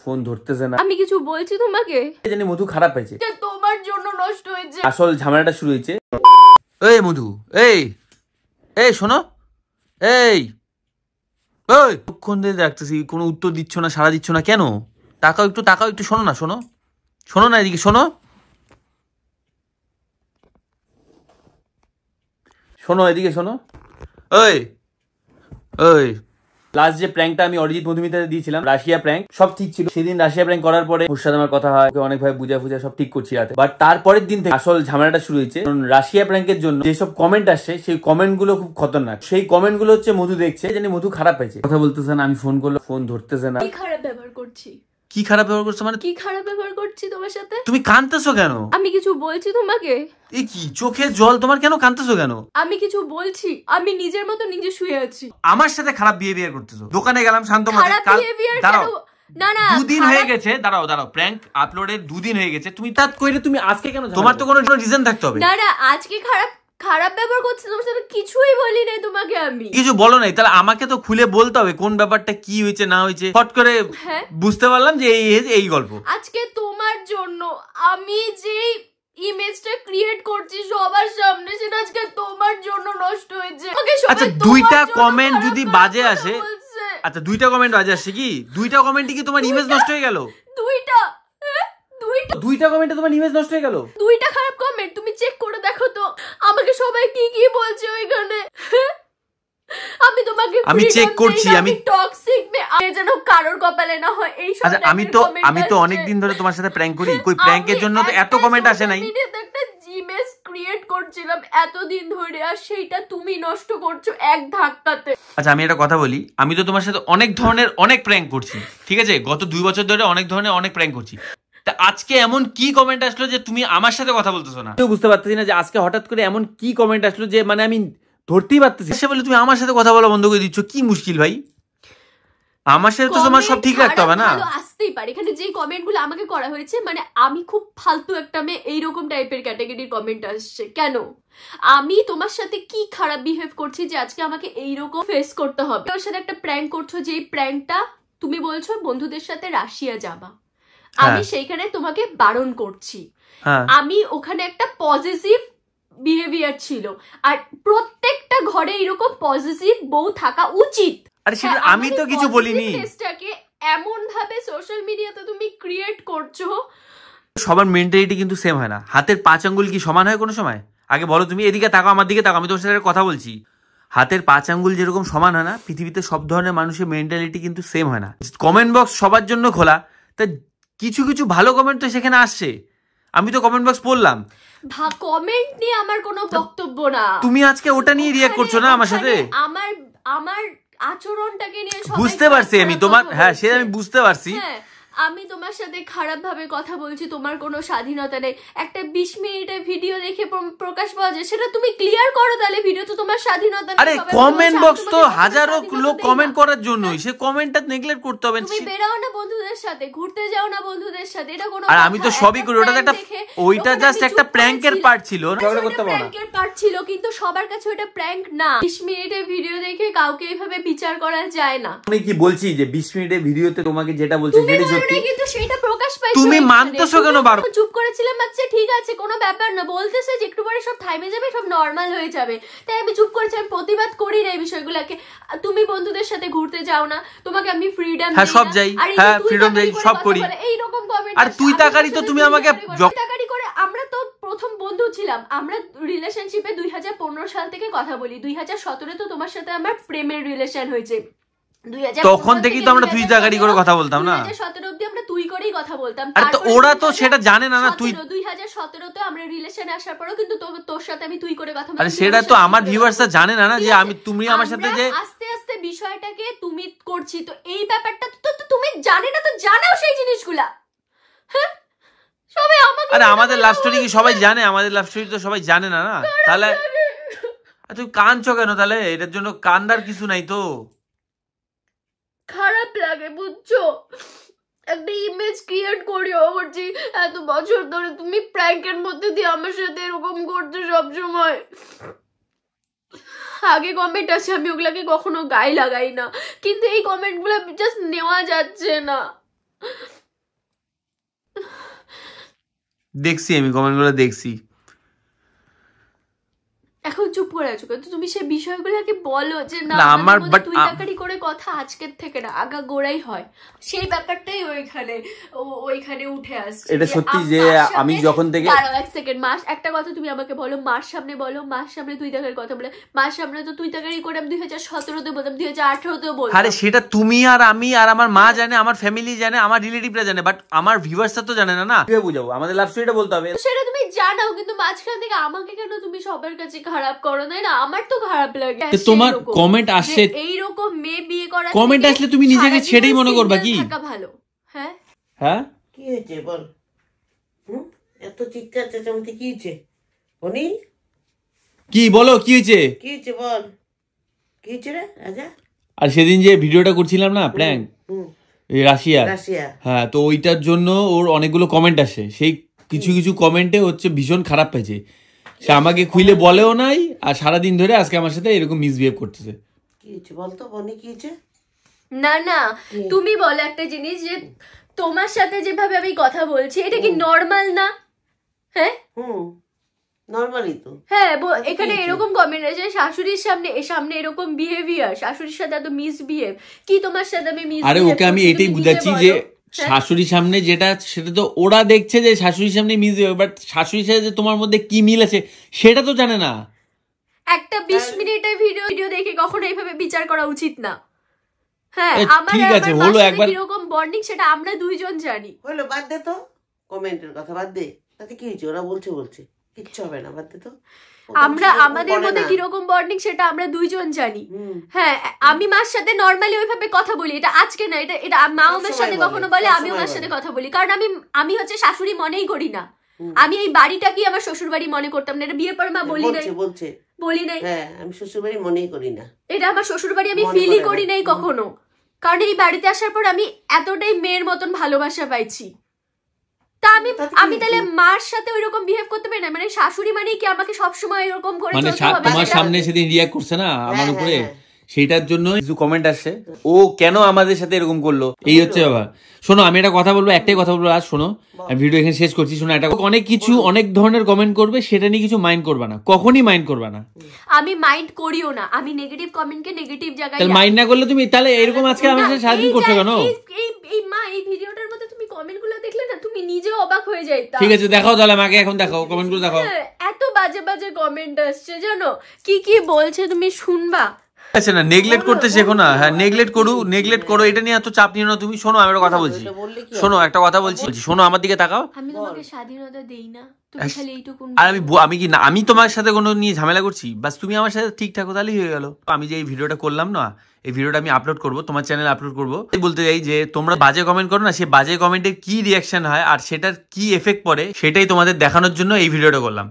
Phone ধরতেছে না। আমি কিছু বলছি তোমাকে, জানি মধু খারাপ হয়েছে, তোমার জন্য নষ্ট হয়েছে। আসল ঝামেলাটা শুরু হয়েছে। এই মধু, এই এই শোনো, এই এই কতক্ষণ ধরে দেখতেছি কোনো উত্তর দিচ্ছ না, সাড়া দিচ্ছ না কেন? তাকাও একটু, তাকাও একটু, শোনো না, শোনো শোনো না, এদিকে শোনো, শোনো এদিকে শোনো। ওই ওই লাস্ট যে প্র্যাঙ্কটা আমি অরিজিৎ মধুমিতাতে দিয়েছিলাম, রাশিয়া প্র্যাঙ্ক, সব ঠিক ছিল। সেদিন রাশিয়া প্র্যাঙ্ক করার পরে ওর সাথে আমার কথা হয়, ওকে অনেকভাবে বুঝা সব ঠিক করছি রাতে। বাট তারপরের দিন থেকে আসল ঝামেলাটা শুরু হয়েছে। কারণ রাশিয়া প্র্যাঙ্কের জন্য যেসব কমেন্ট আসছে, সেই কমেন্ট গুলো খুব খতরনাক। সেই কমেন্ট গুলো হচ্ছে মধু দেখছে, জানি মধু খারাপ হয়েছে, কথা বলতেছে না, আমি ফোন করলে ফোন ধরতেছে না। কি খারাপ ব্যবহার করছি? কি খারাপ ব্যবহার করছো মানে? কি খারাপ ব্যবহার করছি তোমার সাথে? তুমি কাঁদতেছো কেন? আমি কিছু বলছি তোমাকে? এই কি চোখে জল তোমার, কেন কাঁদতেছো কেন? আমি কিছু বলছি? আমি নিজের মতো নিজে শুয়ে আছি। আমার সাথে খারাপ বিহেভিয়ার করতেছো। দোকানে গেলাম শান্ত মতে, দাঁড়াও, না না, দুদিন হয়ে গেছে, দাঁড়াও দাঁড়াও, প্র্যাঙ্ক আপলোডের 2 দিন হয়ে গেছে, তুমি হঠাৎ করে তুমি আজকে কেন? তোমার তো কোনো রিজন থাকতে হবে। না না, আজকে খারাপ ব্যবহার করছি তোমার সাথে? কিছুই বলি নাই তোমাকে আমি। কিছু বলো নাই, তাহলে আমাকে তো খুলে বলতে হবে কোন ব্যাপারটা কি হয়েছে না হয়েছে। ফট করে বুঝতে পারলাম যে এই গল্প। আজকে তোমার জন্য আমি যে ইমেজটা ক্রিয়েট করছি সবার সামনে, সেটা আজকে তোমার জন্য নষ্ট হয়েছে। আচ্ছা, 2টা কমেন্ট যদি বাজে আসে, আচ্ছা 2টা কমেন্ট বাজে আসে, কি 2টা কমেন্টে কি তোমার ইমেজ নষ্ট হয়ে গেল? 2টা কমেন্টে তোমার ইমেজ নষ্ট হয়ে গেল? 2টা খারাপ কমেন্ট, তুমি চেক করে দেখো তো আমাকে সবাই কি কি বলছে ওইখানে। আমি তোমাকে আমি চেক করছি, আমি টক্সিক যেন কারোর কপালে না হয় এই সব। আচ্ছা আমি তো অনেক দিন ধরে তোমার সাথে প্র্যাঙ্ক করি, কই প্র্যাঙ্কের জন্য তো এত কমেন্ট আসে নাই। একটা ইমেজ ক্রিয়েট করছিলাম এতদিন ধরে, আর সেইটা তুমি নষ্ট করছো এক ধাক্কাতে। আচ্ছা আমি একটা কথা বলি, আমি তো তোমার সাথে অনেক ধরনের অনেক প্র্যাঙ্ক করছি, ঠিক আছে? গত 2 বছর ধরে অনেক ধরনের অনেক প্র্যাঙ্ক করছি। তা আজকে এমন কি কমেন্ট আসলো যে তুমি আমার সাথে কথা বলতেছো না? কেউ বুঝতে পারতেছি না যে আজকে হঠাৎ করে এমন কি কমেন্ট আসলো যে মানে আমি ধরতেই পারতেছি। সে বলে তুমি আমার সাথে কথা বলা বন্ধ করে দিচ্ছ, কি মুশকিল ভাই? আমার সাথে তো তোমার সব ঠিক রাখতে হবে না? আসতেই পারে এখানে যে কমেন্টগুলো আমাকে করা হয়েছে, মানে আমি খুব ফালতু একটা মেয়ে এইরকম টাইপের ক্যাটাগরির কমেন্ট আসছে। কেন? আমি তোমার সাথে কি খারাপ বিহেভ করছি যে আজকে আমাকে এইরকম ফেস করতে হবে? ওর সাথে একটা প্র্যাঙ্ক করছো, যে প্র্যাঙ্কটা তুমি বলছো বন্ধুদের সাথে রাশিয়া যাবা, আমি সেইখানে তোমাকে বারণ করছি। আমি ওখানে একটা পজিটিভ বিহেভিয়ার ছিল, আর প্রত্যেকটা ঘরে এরকম পজিটিভ বউ থাকা উচিত। আরে সেটা আমি তো কিছু বলিনি। এমন ভাবে সোশ্যাল মিডিয়াতে তুমি ক্রিয়েট করছো। সবার মেন্টালিটি কিন্তু সেম হয় না। হাতের 5 আঙ্গুল কি সমান হয় কোনো সময়? আগে বলো তুমি, এদিকে তাকাও, আমার দিকে তাকাও, আমি তোমার সাথে কথা বলছি। হাতের 5 আঙ্গুল যেরকম সমান হয় না, পৃথিবীতে সব ধরনের মানুষের মেন্টালিটি কিন্তু সেম হয় না। কমেন্ট বক্স সবার জন্য খোলা, তা কিছু কিছু ভালো কমেন্ট তো সেখানে আসছে। আমি তো কমেন্ট বক্স পড়লাম। কমেন্ট নিয়ে আমার কোনো বক্তব্য না। তুমি আজকে ওটা নিয়ে রিঅ্যাক্ট করছো না আমার সাথে? আমার আচরণটাকে নিয়ে বুঝতে পারছি আমি তোমার, হ্যাঁ সে আমি বুঝতে পারছি। আমি তোমার সাথে খারাপ ভাবে কথা বলছি, তোমার কোনো স্বাধীনতা নেই। একটা 20 মিনিটের ভিডিও দেখে প্রকাশ পাওয়া যায়, সেটা তুমি ক্লিয়ার করো, তাহলে ভিডিও তো তোমার স্বাধীনতা নেই। আরে কমেন্ট বক্স তো হাজারো লোক কমেন্ট করার জন্যই, সে কমেন্টটা নেগলেক্ট করতে হবে। তুমি বেরাও না বন্ধুদের সাথে, ঘুরতে যাও না বন্ধুদের সাথে, এটা কোনো আর আমি তো সবই করি, ওটা একটা ওইটা জাস্ট একটা প্র্যাঙ্কের পার্ট ছিল, ঝগড়া করতে পারো না। প্র্যাঙ্কের পার্ট ছিল, কিন্তু সবার কাছে ওটা প্র্যাঙ্ক না। 20 মিনিটের ভিডিও দেখে কাউকে এইভাবে বিচার করা যায় না। আমি কি বলছি যে 20 মিনিটের ভিডিওতে তোমাকে যেটা বলছি সেটাই সত্যি, কিন্তু সেটা প্রকাশ পাইছে। তুমি মানতেছো কেন? বারবার চুপ করেছিলাম, আচ্ছা ঠিক আছে কোনো ব্যাপার না, বলতেছে যে একটু পরে সব থামে যাবে, সব নরমাল হয়ে যাবে, তাই আমি চুপ করেছি, আমি প্রতিবাদ করি না এই বিষয়গুলোকে। তুমি বন্ধুদের সাথে ঘুরতে যাও না, তোমাকে আমি ফ্রিডম দিই। হ্যাঁ সব যাই, হ্যাঁ ফ্রিডম দেই, সব করি। এই রকম কমেন্ট। আর তুই তাকারি তো তুমি আমাকে তাকারি করে। আমরা তো প্রথম বন্ধু ছিলাম, আমরা রিলেশনশিপে 2015 সাল থেকে কথা বলি। 2017 তো তোমার সাথে আমার প্রেমের রিলেশন হয়েছে। তখন থেকেই তো আমরা তুই তাকারি করে কথা বলতাম না? 2017 অবধি আমরা তুই করেই কথা বলতাম। আরে তো ওরা তো সেটা জানে না। না তুই 2017 তে আমরা রিলেশনে আসার পরও কিন্তু তোর সাথে আমি তুই করে কথা বলতাম। আরে সেটা তো আমার ভিউয়ার্সরা জানে না যে আমি তুমি আমার সাথে যে আস্তে আস্তে বিষয়টাকে তুমি করছি, তো এই ব্যাপারটা তো তুমি জানে না, তো জানাও সেই জিনিসগুলা। হ্যাঁ সবাই আমাকে, আরে আমাদের লাভ স্টোরি কি সবাই জানে? আমাদের লাভ স্টোরি তো সবাই জানে না। না তাহলে তুই কাঁদছো কেন? তাহলে এটার জন্য কান্দার কিছু নাই তো। খারাপ লাগে বুঝছো, একটা ইমেজ ক্রিয়েট করছি এত বছর ধরে, তুমি প্র্যাঙ্কের মধ্যে দিয়ে আমার সাথে এরকম করছো সবসময়। আগে কমেন্ট আছে, আমি ওগুলাকে কখনো গায়ে লাগাই না, কিন্তু এই কমেন্টগুলো জাস্ট নেওয়া যাচ্ছে না। দেখছি, আমি কমেন্টগুলো দেখছি। এখন চুপ করে আছো তো তুমি সেই বিষয়গুলোকে বলো যে না না, আমার but তুই তাকারি করে কথা আজকের থেকে না আগা গোড়াই হয়, সেই ব্যাপারটাই ওইখানে উঠে আসছে। এটা সত্যি যে আমি যখন থেকে এক সেকেন্ড মাস একটা কথা তুমি আমাকে বলো, মার সামনে বলো, মার সামনে তুই তাকারির কথা বলে, মার সামনে তো তুই তাকারি করে আমি 2017-তে বলতাম, 2018-তেও বলতাম। আরে সেটা তুমি আর আমি আর আমার মা জানে, আমার ফ্যামিলি জানে, আমার রিলেটিভরা জানে, বাট আমার ভিউয়ার্সরা তো জানে না। না কিভাবে বুঝাবো? আমাদের লাভ স্টোরিটা বলতে হবে। সেটা তুমি জানাও, কিন্তু মাঝখান থেকে আমাকে কেন তুমি সবার কাছে খারাপ করো? না আমার তো খারাপ লাগে। তোমার কমেন্ট আসছে, এইরকম মেয়ে বিয়ে করা, কমেন্ট আসলে তুমি নিজেকে ছেড়েই মনে করবা কি ভালো? হ্যাঁ হ্যাঁ, কি হয়েছে বল? এত চিৎকার চেঁচামেচি কি হয়েছে? উনি কি বলো, কি হয়েছে? কি হয়েছে বল, কি হয়েছে রে রাজা? আর সেদিন যে ভিডিওটা করছিলাম না প্র্যাঙ্ক, রাশিয়া, হ্যাঁ, তো ওইটার জন্য ওর অনেকগুলো কমেন্ট আসে, সেই কিছু কিছু কমেন্টে হচ্ছে ভীষণ খারাপ পেয়েছে। সে আমাকে খুইলে বলেও নাই, আর সারাদিন ধরে আজকে আমার সাথে এরকম মিসবিহেভ করতেছে। কি হয়েছে বলতো বনি, কি হয়েছে? না না তুমি বলো একটা জিনিস, যে তোমার সাথে যেভাবে আমি কথা বলছি এটা কি নর্মাল না? হ্যাঁ নরমালি তো। হ্যাঁ এখানে এরকম কমেন্ট আছে, শাশুড়ির সামনে এরকম বিহেভিয়ার, শাশুড়ির সাথে এত মিসবিহেভ, কি তোমার সাথে আমি মিসবিহেভ? আরে ওকে আমি এটাই বুঝাচ্ছি যে শাশুড়ির সামনে যেটা, সেটা তো ওরা দেখছে যে শাশুড়ির সামনে মিসবিহেভ, বাট শাশুড়ির সাথে যে তোমার মধ্যে কি মিল আছে সেটা তো জানে না। একটা 20 মিনিটের ভিডিও দেখে কখনো এইভাবে বিচার করা উচিত না। হ্যাঁ ঠিক আছে, হলো একবার এরকম বন্ডিং, সেটা আমরা দুইজন জানি। হলো, বাদ দে তো কমেন্টের কথা, বাদ দে। তাতে কি হয়েছে? ওরা বলছে কিচ্ছু হবে না, বাদ দে তো। আমরা আমাদের মধ্যে কিরকম বন্ডিং সেটা আমরা দুইজন জানি। হ্যাঁ আমি মার সাথে নরমালি ওইভাবে কথা বলি, এটা আজকে না, এটা মা আমার সাথে কখনো বলে, আমিও মার সাথে কথা বলি, কারণ আমি হচ্ছে শাশুড়ি মনেই করি না। আমি এই বাড়িটাকে আমার শ্বশুর বাড়ি মনে করতাম না, এটা বিয়ের পর মা বলি নাই। হ্যাঁ আমি শ্বশুর বাড়ি মনেই করি না, এটা আমার শ্বশুর বাড়ি আমি ফিলই করি নাই কখনো, কারণ এই বাড়িতে আসার পর আমি এতটাই মেয়ের মতন ভালোবাসা পাইছি। তা আমি তাহলে মার সাথে ওইরকম বিহেভ করতে পারি না? মানে শাশুড়ি মানে কি আমাকে সবসময় এরকম করে মানে তোমার সামনে সেদিন রিঅ্যাক্ট করছে না আমার উপরে, সেইটার জন্য কিছু কমেন্ট আসছে, ও কেন আমাদের সাথে এরকম করলো, এই হচ্ছে ব্যাপার। শোনো আমি একটা কথা বলবো, একটাই কথা বলবো, আজ শোনো, আমি ভিডিও এখানে শেষ করছি। শোনো, এটা অনেক কিছু অনেক ধরনের কমেন্ট করবে, সেটা নিয়ে কিছু মাইন্ড করবা না, কখনই মাইন্ড করবা না। আমি মাইন্ড করিও না, আমি নেগেটিভ কমেন্টকে নেগেটিভ জায়গায় তাহলে মাইন্ড না করলে তুমি তাহলে এরকম আজকে আমার সাথে সারাদিন করছো কেন? এই ভিডিওটার মধ্যে তুমি কমেন্টগুলো দেখলে না তুমি নিজেও অবাক হয়ে যাইতা। ঠিক আছে দেখাও তাহলে আমাকে, এখন দেখাও কমেন্টগুলো দেখাও। এত বাজে বাজে কমেন্ট আসছে জানো, কি বলছে তুমি শুনবা? আচ্ছা না, নেগলেক্ট করতে শেখো না। হ্যাঁ নেগলেক্ট করো, এটা নিয়ে এত চাপ নিও না তুমি। শোনো আমি একটা কথা বলছি, শোনো একটা কথা বলছি, শোনো আমার দিকে তাকাও। আমি তোমাকে স্বাধীনতা দেই না, তুমি খালি এইটুকু। আর আমি কি না, আমি তোমার সাথে কোনো নিয়ে ঝামেলা করছি? বাস তুমি আমার সাথে ঠিক থাকো, তাহলেই হয়ে গেল। আমি যে এই ভিডিওটা করলাম না, এই ভিডিওটা আমি আপলোড করবো, তোমার চ্যানেলে আপলোড করবো। বলতে চাই যে তোমরা বাজে কমেন্ট করো না, সেই বাজে কমেন্টের কি রিয়াকশন হয় আর সেটার কি এফেক্ট পড়ে, সেটাই তোমাদের দেখানোর জন্য এই ভিডিওটা করলাম।